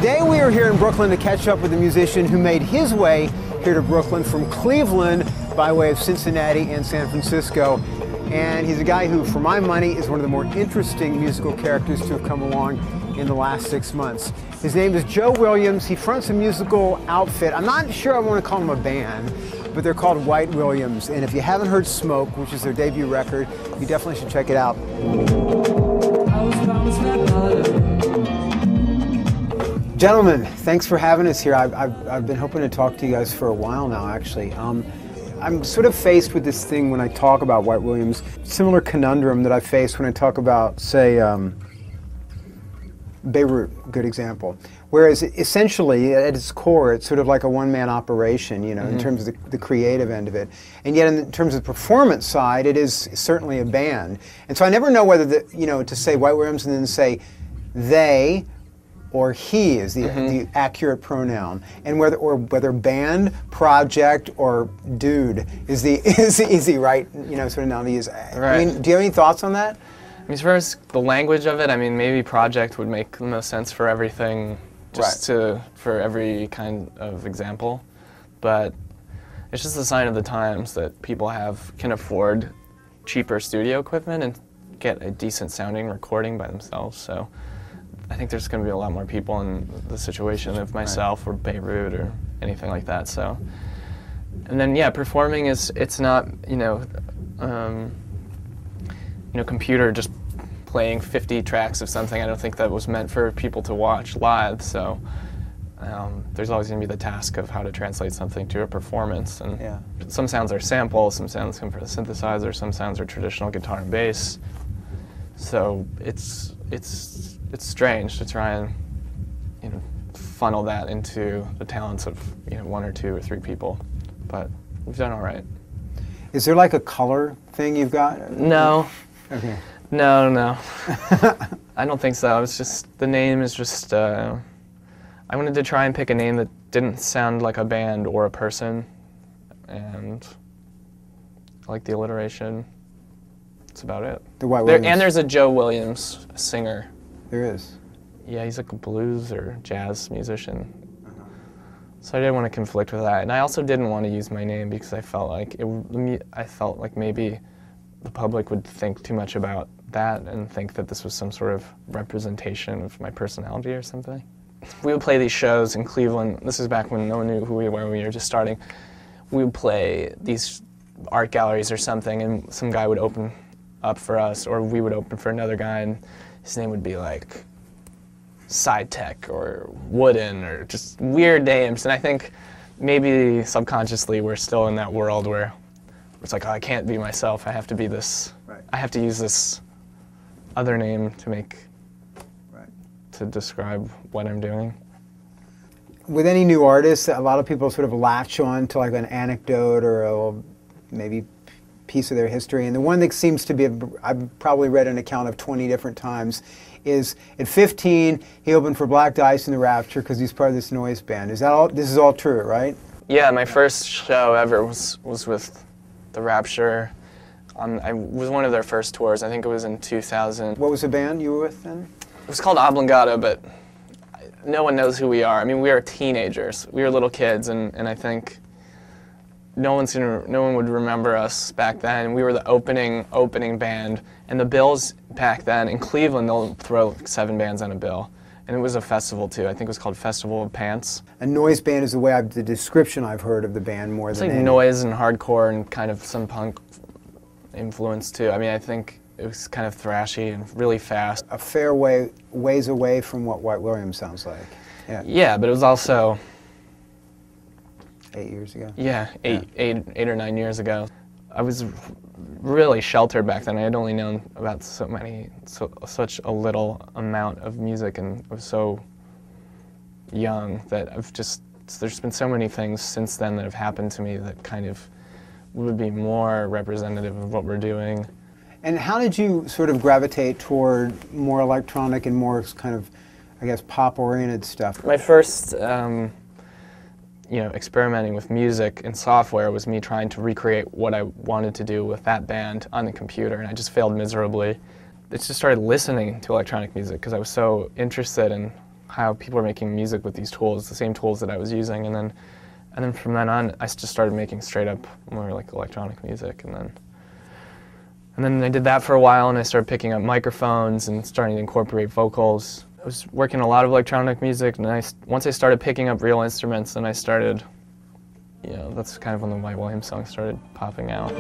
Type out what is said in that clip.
Today we are here in Brooklyn to catch up with a musician who made his way here to Brooklyn from Cleveland by way of Cincinnati and San Francisco. And he's a guy who, for my money, is one of the more interesting musical characters to have come along in the last 6 months. His name is Joe Williams. He fronts a musical outfit. I'm not sure I want to call him a band, but they're called White Williams. And if you haven't heard Smoke, which is their debut record, you definitely should check it out. Gentlemen, thanks for having us here. I've been hoping to talk to you guys for a while now, actually. I'm sort of faced with this thing when I talk about White Williams, similar conundrum that I face when I talk about, say, Beirut, good example. Whereas essentially, at its core, it's sort of like a one-man operation, you know, in terms of the creative end of it. And yet, in terms of the performance side, it is certainly a band. And so I never know whether, to say White Williams and then say they or he is the accurate pronoun, and whether band, project, or dude is the right sort of noun to use. Right. I mean, do you have any thoughts on that? I mean, as far as the language of it, I mean, maybe project would make the most sense for everything, for every kind of example, but it's just a sign of the times that people can afford cheaper studio equipment and get a decent sounding recording by themselves. So I think there's going to be a lot more people in the situation of myself or Beirut or anything like that. So, and then performing it's not computer just playing 50 tracks of something. I don't think that was meant for people to watch live. So there's always going to be the task of how to translate something to a performance. And some sounds are samples, some sounds come from a synthesizer, some sounds are traditional guitar and bass. So it's strange to try and funnel that into the talents of one or two or three people, but we've done all right. Is there like a color thing you've got? No. Okay. No. I don't think so. It's just the name is just. I wanted to try and pick a name that didn't sound like a band or a person, and I like the alliteration. That's about it. The White Williams. And there's a Joe Williams, a singer. There is. Yeah, he's like a blues or jazz musician. So I didn't want to conflict with that, and I also didn't want to use my name because I felt like maybe the public would think too much about that and think that this was some sort of representation of my personality or something. We would play these shows in Cleveland. This is back when no one knew who we were. We were just starting. We would play these art galleries or something, and some guy would open up for us, or we would open for another guy, and his name would be like Side Tech or Wooden or just weird names. And I think maybe subconsciously we're still in that world where it's like, oh, I can't be myself. I have to be this. Right. I have to use this other name to describe what I'm doing. With any new artist, a lot of people sort of latch on to like an anecdote or a maybe piece of their history, and the one that seems to be, I've probably read an account of 20 different times, is at 15 he opened for Black Dice in the Rapture because he's part of this noise band. Is that all? This is all true, right? Yeah, my first show ever was with the Rapture. I was one of their first tours. I think it was in 2000. What was the band you were with then? It was called Oblongata, but no one knows who we are. I mean, we are teenagers. We were little kids, and I think no one would remember us back then. We were the opening band, and the bills back then in Cleveland, they'll throw 7 bands on a bill, and it was a festival too. I think it was called Festival of Pants. A noise band is the description I've heard of the band more than it's like noise and hardcore and kind of some punk influence too. I mean, I think it was kind of thrashy and really fast. A fair ways away from what White Williams sounds like. Yeah, but it was also 8 years ago? Yeah, eight or 9 years ago. I was really sheltered back then. I had only known about such a little amount of music, and I was so young that there's been so many things since then that have happened to me that kind of would be more representative of what we're doing. And how did you sort of gravitate toward more electronic and more kind of, I guess, pop-oriented stuff? My first experimenting with music and software was me trying to recreate what I wanted to do with that band on the computer, and I just failed miserably. I just started listening to electronic music because I was so interested in how people are making music with these tools, the same tools that I was using, and then from then on, I just started making straight up more like electronic music, and then I did that for a while, and I started picking up microphones and starting to incorporate vocals. I was working a lot of electronic music, and once I started picking up real instruments, then I started, that's kind of when the White Williams song started popping out.